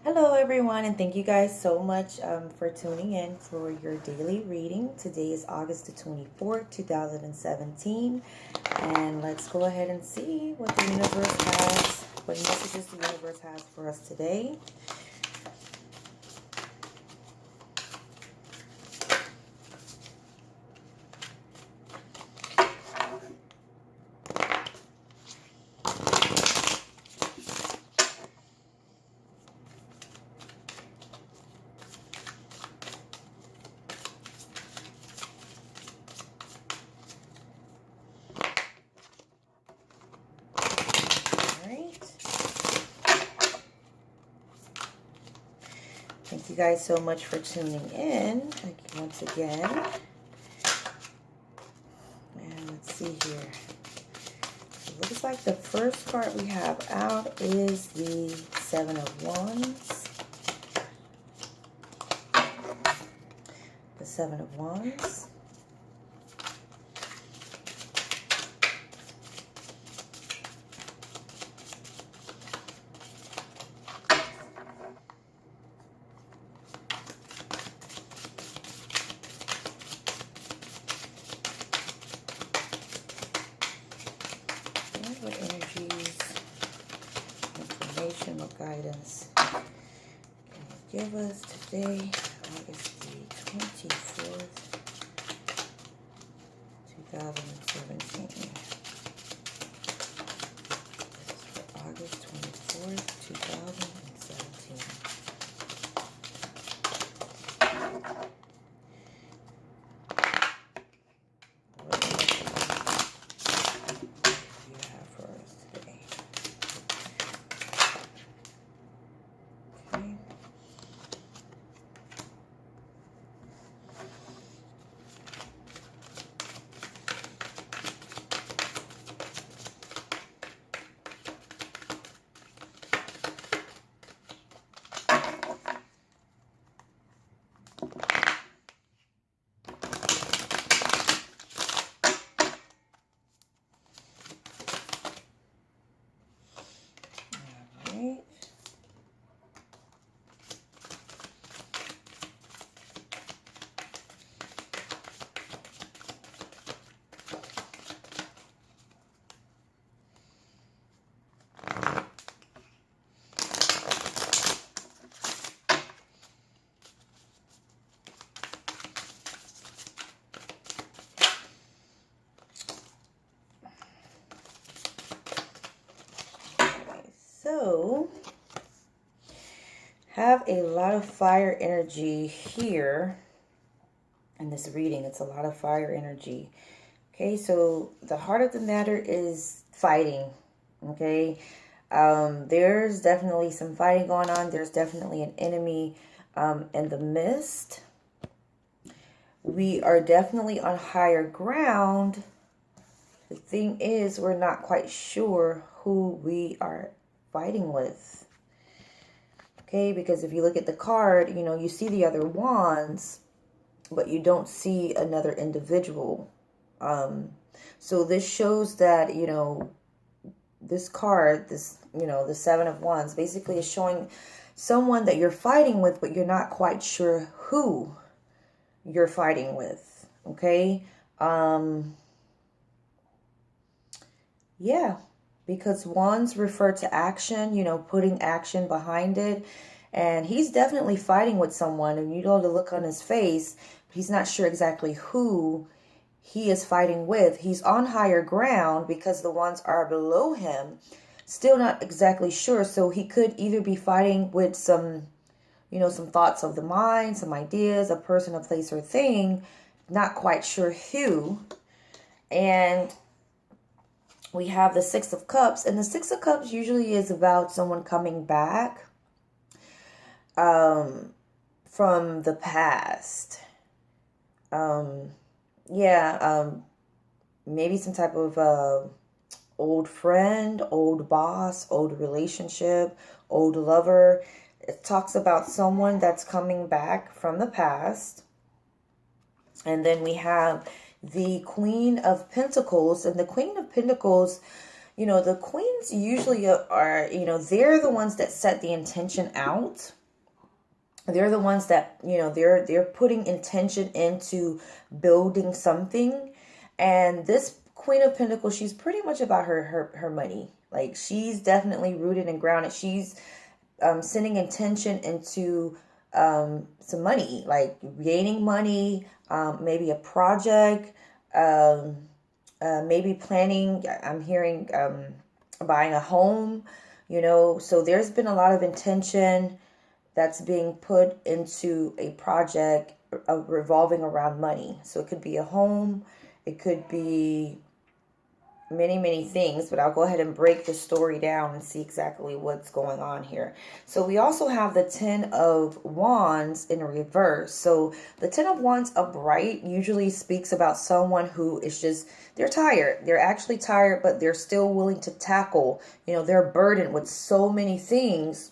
Hello, everyone, and thank you guys so much for tuning in for your daily reading. Today is August the 24th, 2017, and let's go ahead and see what the universe has, what messages the universe has for us today. Thank you guys so much for tuning in once again. And let's see here. It looks like the first card we have out is the Seven of Wands. The Seven of Wands. What energies, information, or guidance can you give us today, August the 24th, 2017. For August 24th, 2017. So, have a lot of fire energy here in this reading. It's a lot of fire energy. Okay, so the heart of the matter is fighting. Okay, there's definitely some fighting going on. There's definitely an enemy in the midst. We are definitely on higher ground. The thing is, we're not quite sure who we are fighting with. Okay, because if you look at the card, you see the other wands, but you don't see another individual. So this shows that, this card, the Seven of Wands, basically is showing someone that you're fighting with, but you're not quite sure who you're fighting with. Okay. Yeah. Because wands refer to action, putting action behind it. And he's definitely fighting with someone, and you know the look on his face, but he's not sure exactly who he is fighting with. He's on higher ground because the wands are below him. Still not exactly sure. So he could either be fighting with some thoughts of the mind, some ideas, a person, a place, or thing. Not quite sure who. And we have the Six of Cups, and the Six of Cups usually is about someone coming back from the past. Maybe some type of old friend, old boss, old relationship, old lover. It talks about someone that's coming back from the past. And then we have the Queen of Pentacles, and the Queen of Pentacles you know, the queens usually are, you know, they're the ones that set the intention out. They're the ones that, you know, they're putting intention into building something. And this Queen of Pentacles, she's pretty much about her money. Like, she's definitely rooted and grounded. She's sending intention into some money, like gaining money, maybe a project, maybe planning. I'm hearing buying a home, you know. So there's been a lot of intention that's being put into a project revolving around money. So it could be a home, it could be many things, but I'll go ahead and break the story down and see exactly what's going on here. So we also have the 10 of Wands in reverse. So the 10 of Wands upright usually speaks about someone who is just, they're tired. They're actually tired, but they're still willing to tackle, you know, they're burdened with so many things.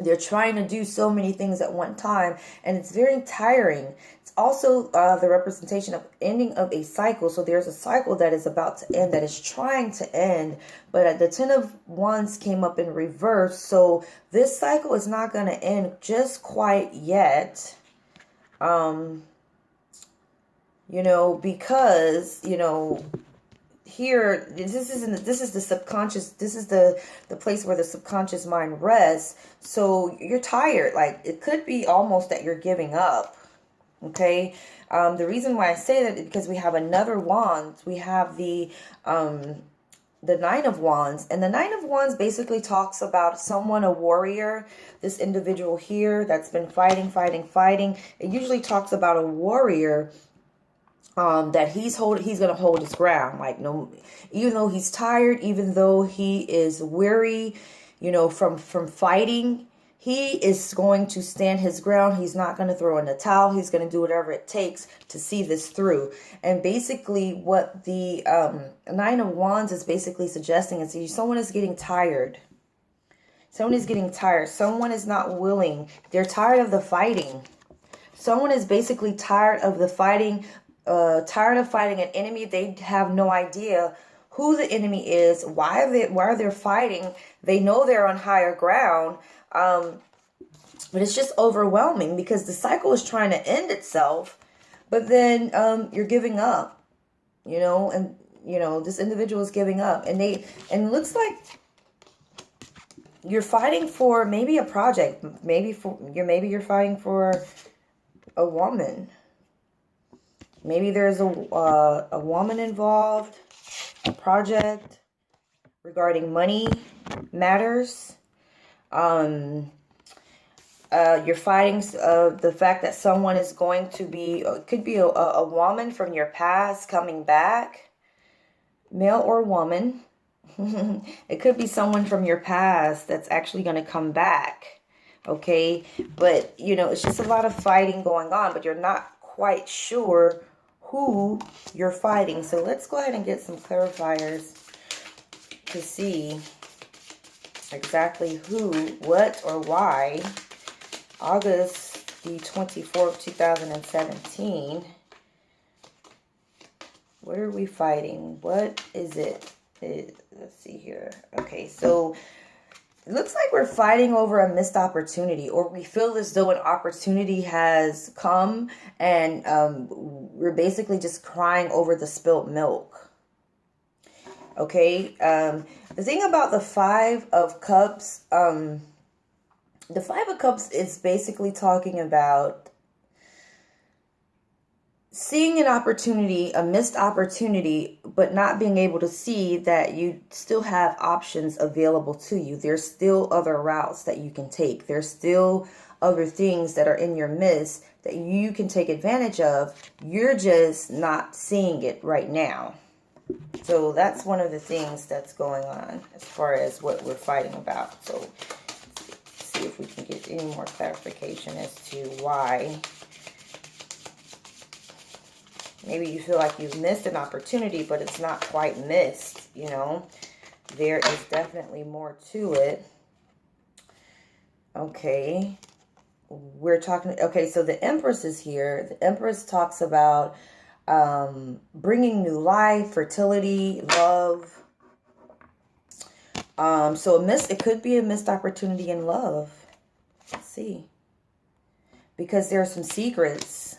They're trying to do so many things at one time, and it's very tiring. It's also the representation of ending of a cycle. So there's a cycle that is about to end, that is trying to end, but the 10 of Wands came up in reverse. So this cycle is not going to end just quite yet. You know, because, you know, here, this is the subconscious, this is the place where the subconscious mind rests. So you're tired. Like, it could be almost that you're giving up. Okay. The reason why I say that is because we have another wand. We have the 9 of Wands, and the 9 of Wands basically talks about someone, a warrior, this individual here that's been fighting. It usually talks about a warrior that he's going to hold his ground. Like, no, even though he's tired, even though he is weary, you know, from fighting, he is going to stand his ground. He's not going to throw in the towel. He's going to do whatever it takes to see this through. And basically what the 9 of Wands is basically suggesting is someone is getting tired. Someone is getting tired. Someone is not willing. They're tired of the fighting. Someone is basically tired of the fighting, tired of fighting an enemy. They have no idea who the enemy is, why are they fighting. They know they're on higher ground, but it's just overwhelming because the cycle is trying to end itself, but then you're giving up, you know, and you know this individual is giving up, and it looks like you're fighting for maybe a project, maybe you're fighting for a woman. Maybe there's a woman involved, a project regarding money matters. You're fighting the fact that someone is going to be, it could be a woman from your past coming back, male or woman. It could be someone from your past that's actually going to come back. Okay. But, you know, it's just a lot of fighting going on, but you're not quite sure who you're fighting. So let's go ahead and get some clarifiers to see exactly who, what, or why. August the 24th, 2017. What are we fighting? What is it? Let's see here. Okay, so it looks like we're fighting over a missed opportunity, or we feel as though an opportunity has come and we're basically just crying over the spilt milk. Okay, the thing about the 5 of Cups, the 5 of Cups is basically talking about seeing an opportunity, a missed opportunity, but not being able to see that you still have options available to you. There's still other routes that you can take. There's still other things that are in your midst that you can take advantage of. You're just not seeing it right now. So that's one of the things that's going on as far as what we're fighting about. So let's see if we can get any more clarification as to why. Maybe you feel like you've missed an opportunity, but it's not quite missed, you know. There is definitely more to it. Okay. We're talking, okay, so the Empress is here. The Empress talks about bringing new life, fertility, love. So it could be a missed opportunity in love. Let's see. Because there are some secrets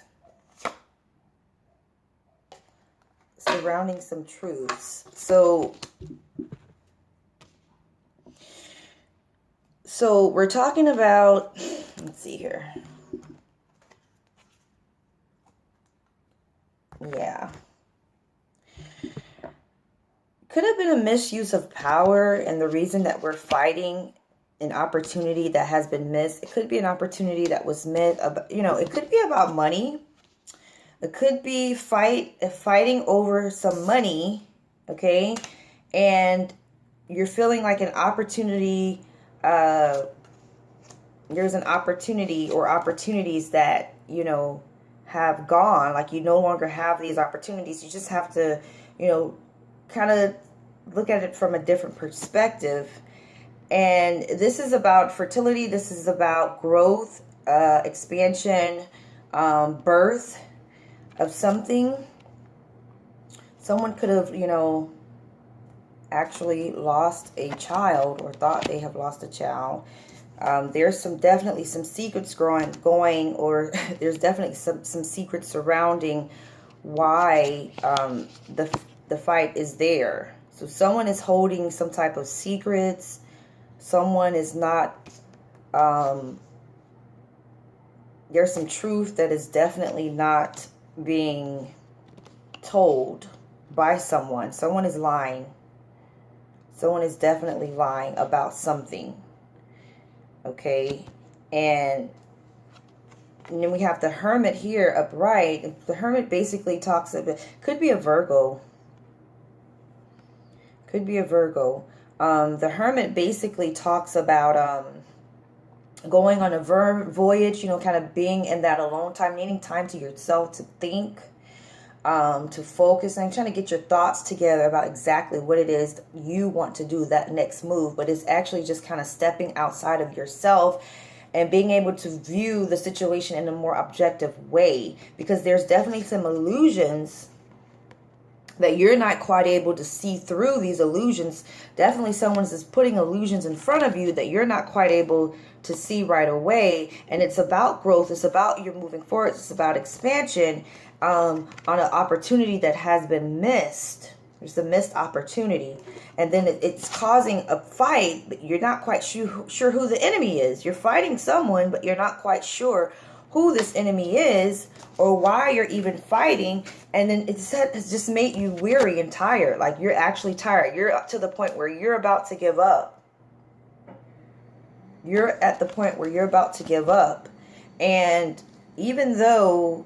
surrounding some truths. So we're talking about, let's see here. Yeah. Could have been a misuse of power, and the reason that we're fighting an opportunity that has been missed. It could be an opportunity that was missed. It could be about money. It could be fighting over some money, okay? And you're feeling like an opportunity, there's an opportunity or opportunities that, have gone. Like you no longer have these opportunities. You just have to, kind of look at it from a different perspective. And this is about fertility. This is about growth, expansion, birth of something. Someone could have, actually lost a child or thought they have lost a child. There's definitely some secrets going, or there's definitely some secrets surrounding why the fight is there. So someone is holding some type of secrets. Someone is not, there's some truth that is definitely not being told by someone. Someone is lying. Someone is definitely lying about something. Okay? And then we have the Hermit here upright. The Hermit basically talks about, could be a Virgo. Could be a Virgo. The Hermit basically talks about going on a voyage, kind of being in that alone time, needing time to yourself to think, to focus, and trying to get your thoughts together about exactly what it is you want to do, that next move. But it's actually just kind of stepping outside of yourself and being able to view the situation in a more objective way, because there's definitely some illusions that you're not quite able to see through. These illusions, definitely someone's just putting illusions in front of you that you're not quite able to see right away. And it's about growth. It's about you moving forward. It's about expansion on an opportunity that has been missed. There's a missed opportunity. And then it's causing a fight, but you're not quite sure who the enemy is. You're fighting someone, but you're not quite sure who this enemy is or why you're even fighting. And then it's just made you weary and tired. Like you're actually tired. You're up to the point where you're about to give up. You're at the point where you're about to give up. And even though,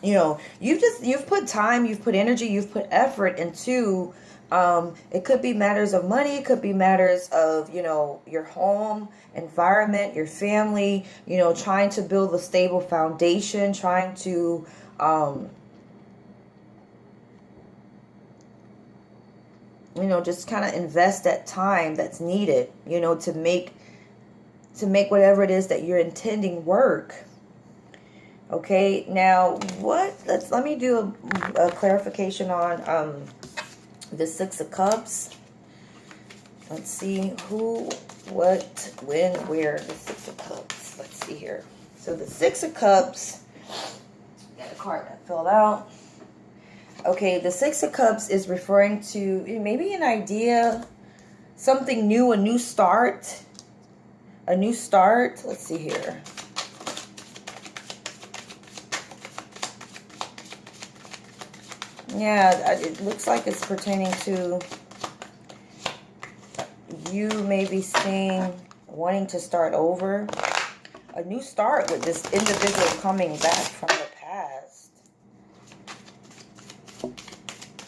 you've put time, you've put energy, you've put effort into, it could be matters of money. It could be matters of, your home environment, your family, trying to build a stable foundation, trying to, just kind of invest that time that's needed, to make whatever it is that you're intending work. Okay, now let me do a clarification on the Six of Cups. Let's see who, what, when, where. The Six of Cups. Let's see here. So the Six of Cups, got a card that filled out. Okay, the Six of Cups is referring to maybe an idea, something new, a new start. A new start. Let's see here. Yeah, it looks like it's pertaining to you maybe wanting to start over. A new start with this individual coming back from the past.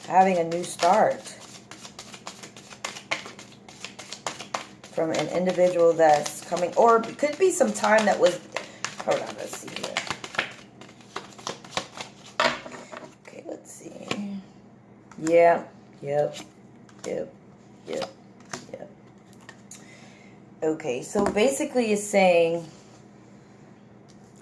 Having a new start. From an individual that's coming, or it could be some time that was, hold on, let's see here. Okay, let's see. Yeah, yep. Okay, so basically it's saying,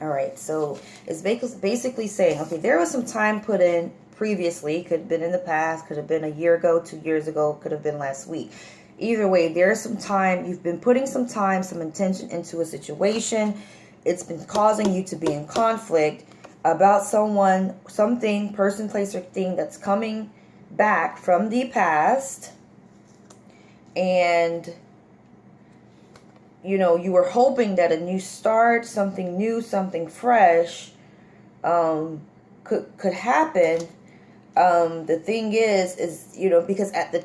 all right, so it's basically saying, okay, there was some time put in previously, could have been in the past, could have been a year ago, 2 years ago, could have been last week. Either way, there's some time. You've been putting some time, some intention into a situation. It's been causing you to be in conflict about someone, something, person, place, or thing that's coming back from the past. And, you know, you were hoping that a new start, something new, something fresh could happen. The thing is, you know, because at the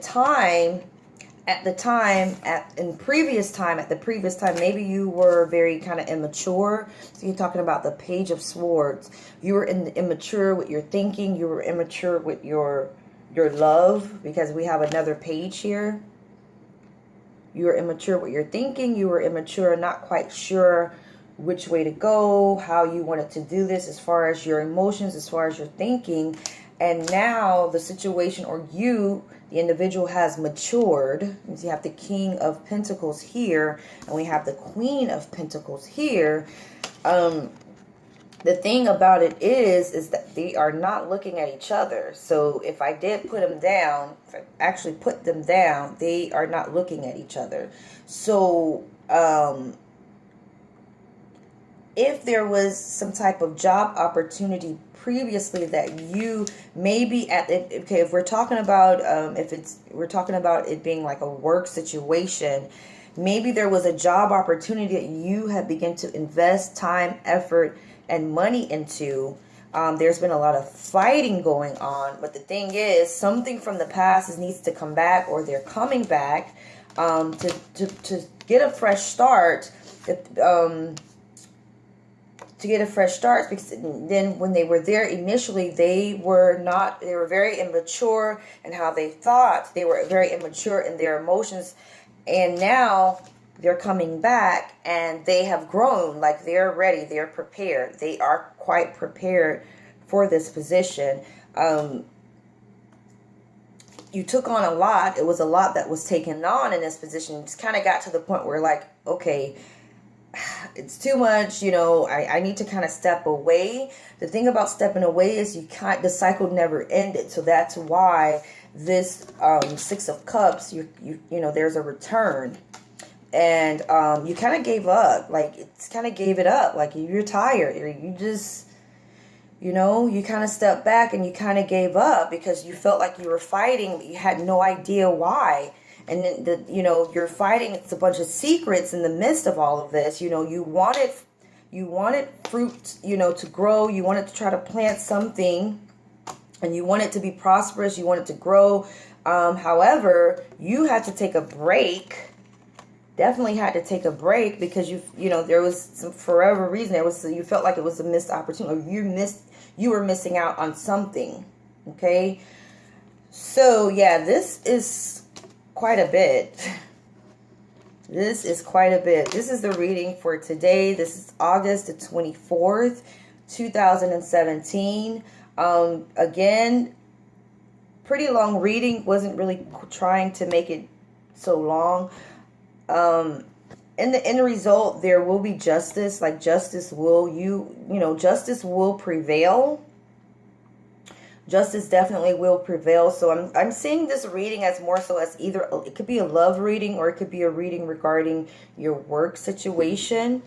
previous time, maybe you were very kind of immature. So you're talking about the Page of Swords. You were immature with your thinking. You were immature with your love, because we have another page here. You were immature with your thinking. You were immature, not quite sure which way to go, how you wanted to do this, as far as your emotions, as far as your thinking. And now the situation, or you, the individual, has matured. You have the King of Pentacles here, and we have the Queen of Pentacles here. The thing about it is that they are not looking at each other. So if I did put them down, if I actually put them down, they are not looking at each other. So if there was some type of job opportunity previously that you maybe if we're talking about we're talking about it being like a work situation, maybe there was a job opportunity that you have begun to invest time, effort, and money into. There's been a lot of fighting going on, but the thing is, something from the past needs to come back, or they're coming back to get a fresh start. To get a fresh start, because then when they were there initially, they were very immature in how they thought. They were very immature in their emotions, and now they're coming back and they have grown. Like, they're ready, they're prepared, they are quite prepared for this position. You took on a lot. It was a lot that was taken on in this position. It's kind of got to the point where, like, okay, it's too much, you know, I need to kind of step away. The thing about stepping away is the cycle never ended. So that's why this Six of Cups, you know, there's a return. And you kind of gave up. Like, it's kind of gave it up. Like, you're tired. You just, you know, you kind of stepped back and you kind of gave up because you felt like you were fighting, but you had no idea why. And then, you know, you're fighting. It's a bunch of secrets in the midst of all of this. You know, you wanted fruit, you know, to grow. You wanted to try to plant something, and you want it to be prosperous. You want it to grow. However, you had to take a break. Definitely had to take a break because you know, there was some, for whatever reason, you felt like it was a missed opportunity, or you were missing out on something. Okay, so yeah, this is quite a bit. This is quite a bit. This is the reading for today. This is August the 24th, 2017. Again, pretty long reading. Wasn't really trying to make it so long. In the end result, there will be justice. Like, justice will, justice will prevail. Justice definitely will prevail. So I'm seeing this reading as more so as either it could be a love reading, or it could be a reading regarding your work situation,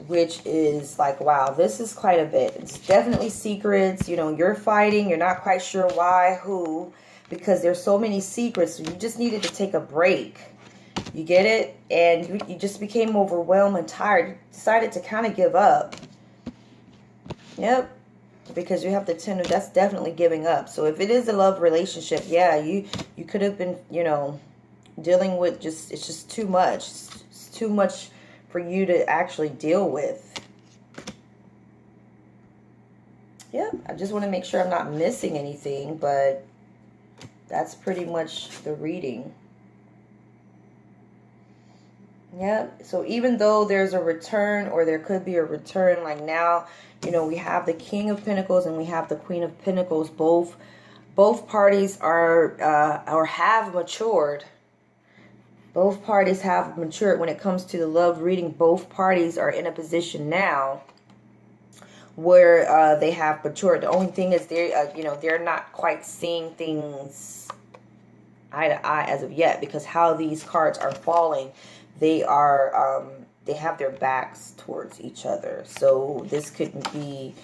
which is like, wow, this is quite a bit. It's definitely secrets. You know, you're fighting. You're not quite sure why, who, because there's so many secrets. So you just needed to take a break. You get it? And you just became overwhelmed and tired. You decided to kind of give up. Yep. Because you have the 10, that's definitely giving up. So if it is a love relationship, yeah, you could have been, you know, dealing with it's just too much. It's too much for you to actually deal with. Yeah, I just want to make sure I'm not missing anything, but that's pretty much the reading. Yep. So even though there's a return, or there could be a return, like now, you know, we have the King of Pentacles and we have the Queen of Pentacles. Both parties are or have matured. Both parties have matured when it comes to the love reading. Both parties are in a position now where they have matured. The only thing is they're not quite seeing things eye to eye as of yet, because how these cards are falling, they have their backs towards each other. So this could be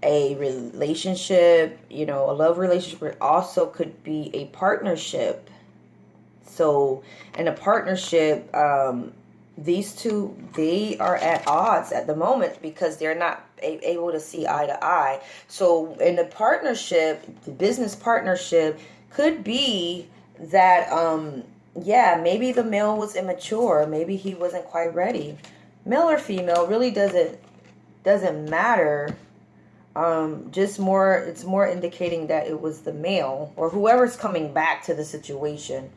a relationship, you know, a love relationship. It also could be a partnership. So in a partnership, these two, they are at odds at the moment because they're not able to see eye to eye. So in the partnership, the business partnership could be that, yeah, maybe the male was immature. Maybe he wasn't quite ready. Male or female really doesn't matter. Just more, it's more indicating that it was the male or whoever's coming back to the situation.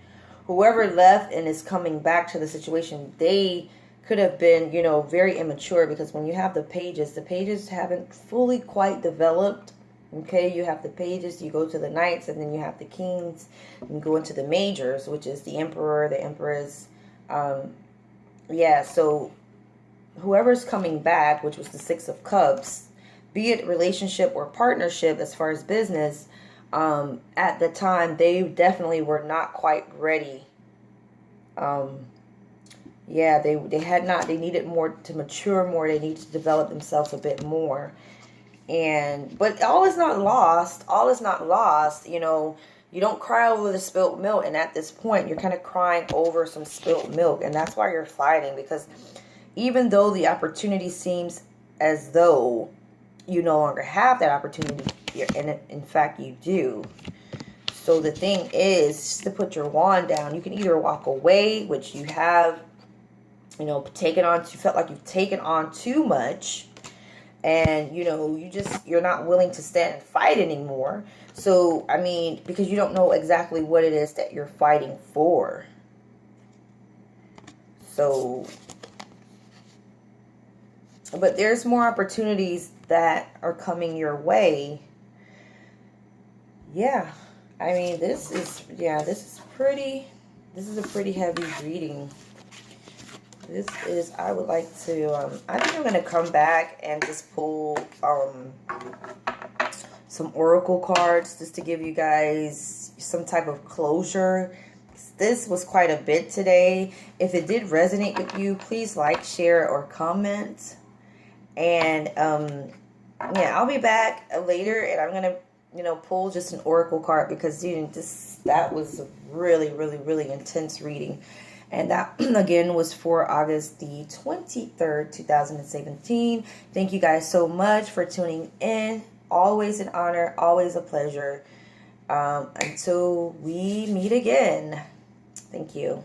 Whoever left and is coming back to the situation, they could have been, you know, very immature, because when you have the pages haven't fully quite developed. Okay, you have the pages, you go to the knights, and then you have the kings, and go into the majors, which is the emperor, the empress. Yeah, so whoever's coming back, which was the Six of Cups, be it relationship or partnership as far as business, at the time, they definitely were not quite ready. Yeah, they had not, they needed more to mature more. They needed to develop themselves a bit more. But all is not lost. All is not lost. You know, you don't cry over the spilt milk. And at this point, you're kind of crying over some spilt milk. And that's why you're fighting, because even though the opportunity seems as though you no longer have that opportunity, and in fact you do. So the thing is just to put your wand down. You can either walk away, which you have, you know, you felt like you've taken on too much, and you know, you're not willing to stand and fight anymore. So I mean, because you don't know exactly what it is that you're fighting for. So, but there's more opportunities that are coming your way. Yeah, I mean, this is a pretty heavy reading. I would like to, I think I'm going to come back and just pull some oracle cards just to give you guys some type of closure. This was quite a bit today. If it did resonate with you, please like, share, or comment. And yeah, I'll be back later, and I'm gonna, you know, pull just an oracle card, because that was a really, really, really intense reading. And that again was for August the 23rd, 2017. Thank you guys so much for tuning in. Always an honor, always a pleasure. Until we meet again. Thank you.